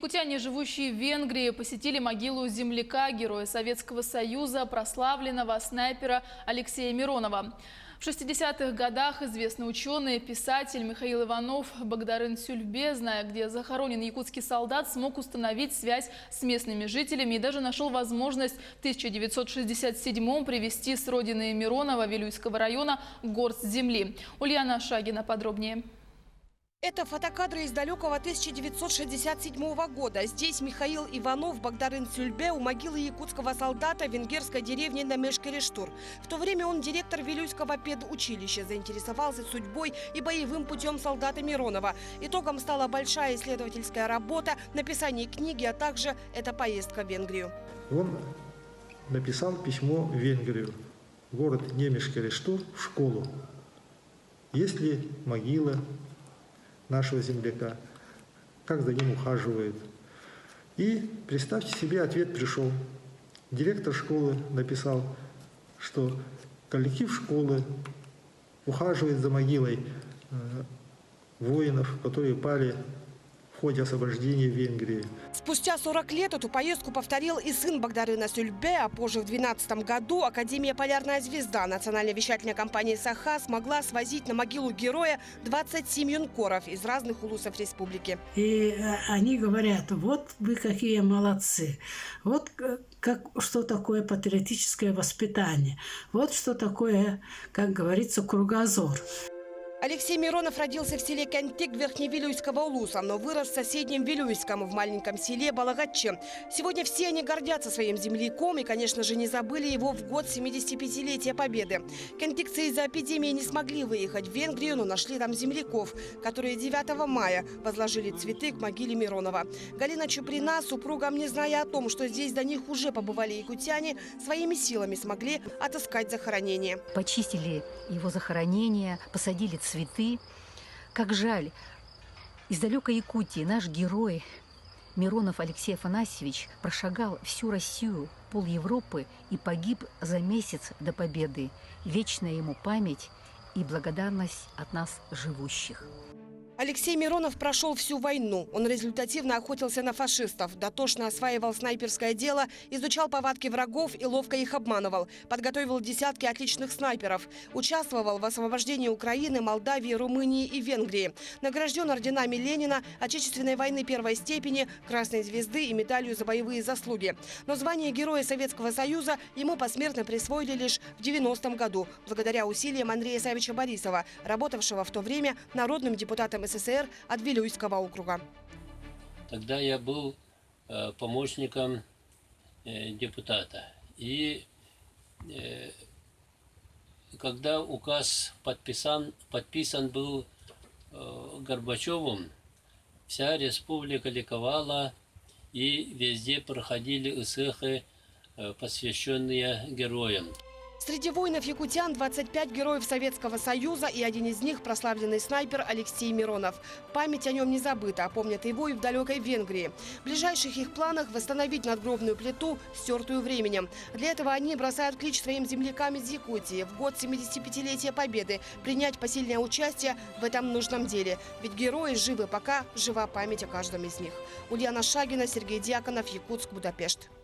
Якутяне, живущие в Венгрии, посетили могилу земляка, героя Советского Союза, прославленного снайпера Алексея Миронова. В 60-х годах известный ученый, писатель Михаил Иванов Багдарын-Сюльбе, зная, где захоронен якутский солдат, смог установить связь с местными жителями и даже нашел возможность в 1967-м привезти с родины Миронова Вилюйского района горсть земли. Ульяна Шагина подробнее. Это фотокадры из далекого 1967 года. Здесь Михаил Иванов Багдарын-Сюльбе у могилы якутского солдата в венгерской деревне Намешкерештур. В то время он директор Вилюйского педучилища, заинтересовался судьбой и боевым путем солдата Миронова. Итогом стала большая исследовательская работа, написание книги, а также эта поездка в Венгрию. Он написал письмо в Венгрию, в город Немешкерештур, в школу. Есть ли могила нашего земляка, как за ним ухаживают. И представьте себе, ответ пришел. Директор школы написал, что коллектив школы ухаживает за могилой воинов, которые пали в ходе освобождения Венгрии. Спустя 40 лет эту поездку повторил и сын Багдарына-Сюльбе, а позже в 2012 году Академия «Полярная звезда» национальной вещательной компании «Саха» смогла свозить на могилу героя 27 юнкоров из разных улусов республики. И они говорят: вот вы какие молодцы, вот что такое патриотическое воспитание, вот что такое, как говорится, кругозор. Алексей Миронов родился в селе Кентик Верхневилюйского улуса, но вырос в соседнем Вилюйском, в маленьком селе Балагатче. Сегодня все они гордятся своим земляком и, конечно же, не забыли его в год 75-летия Победы. Кентикцы из-за эпидемии не смогли выехать в Венгрию, но нашли там земляков, которые 9 мая возложили цветы к могиле Миронова. Галина Чуприна, супругам, не зная о том, что здесь до них уже побывали якутяне, своими силами смогли отыскать захоронение. Почистили его захоронение, посадили цветы. Как жаль, из далекой Якутии наш герой Миронов Алексей Афанасьевич прошагал всю Россию, пол Европы и погиб за месяц до победы. Вечная ему память и благодарность от нас живущих. Алексей Миронов прошел всю войну. Он результативно охотился на фашистов, дотошно осваивал снайперское дело, изучал повадки врагов и ловко их обманывал. Подготовил десятки отличных снайперов. Участвовал в освобождении Украины, Молдавии, Румынии и Венгрии. Награжден орденами Ленина, Отечественной войны первой степени, Красной звезды и медалью за боевые заслуги. Но звание Героя Советского Союза ему посмертно присвоили лишь в 90-м году, благодаря усилиям Андрея Савича Борисова, работавшего в то время народным депутатом СССР от Вилюйского округа. Тогда я был помощником депутата. И когда указ подписан был Горбачевым, вся республика ликовала, и везде проходили эсэхи, посвященные героям. Среди воинов-якутян 25 героев Советского Союза, и один из них – прославленный снайпер Алексей Миронов. Память о нем не забыта, а помнят его и в далекой Венгрии. В ближайших их планах восстановить надгробную плиту, стертую временем. Для этого они бросают клич своим землякам из Якутии в год 75-летия Победы принять посильное участие в этом нужном деле. Ведь герои живы, пока жива память о каждом из них. Ульяна Шагина, Сергей Дьяконов, Якутск, Будапешт.